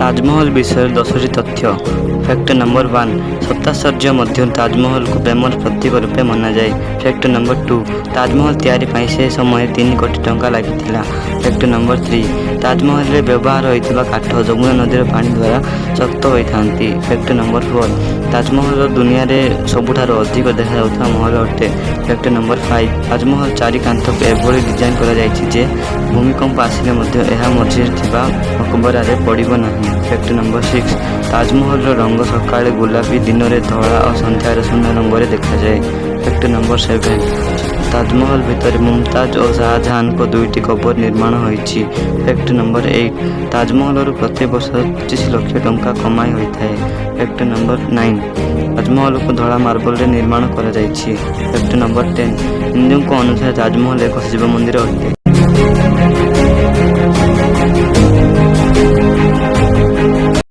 ताजमहल विषय 10टी तथ्य। Fact number 1 सप्ताश्चर्य मध्य ताजमहल को प्रेमर प्रतीक रूपे मना जाए। फैक्ट नंबर 2 ताजमहल तैयारी पाई से समय 3 कोटी टंका लगी। फैक्ट नंबर 3 ताजमहल रे व्यवहार होता काठ जमुना नदी पानी द्वारा शक्त होता। फैक्ट नंबर 4 ताजमहल दुनिया रे सबुठार अधिक देखा महल अटे। फैक्ट नंबर 5 ताजमहल चारि कांथ को एभली डिजाइन करा जायछि जे भूमिकंप आसिले मध्य एहा मझिरे थिबा मकबरा रे पड़िबो नाही। फैक्ट नंबर 6 ताजमहल रो रंग सकाळे गुलाबी दिन रे धला और संध्यारे सुना रंग रे देखा जाए। फैक्ट नंबर 7 ताजमहल भितर मुमताज और शाहजहां को 2टी कबर निर्माण होइछि। फैक्ट नंबर 8 ताजमहल प्रति वर्ष 25 लाख टंका कमाई होता है। फैक्ट नंबर 9 ताजमहल को धड़ा मार्बल रे निर्माण करा जायछि। फैक्ट नंबर 10 हिंदू को अनुसार ताजमहल एक शिव मंदिर अटे।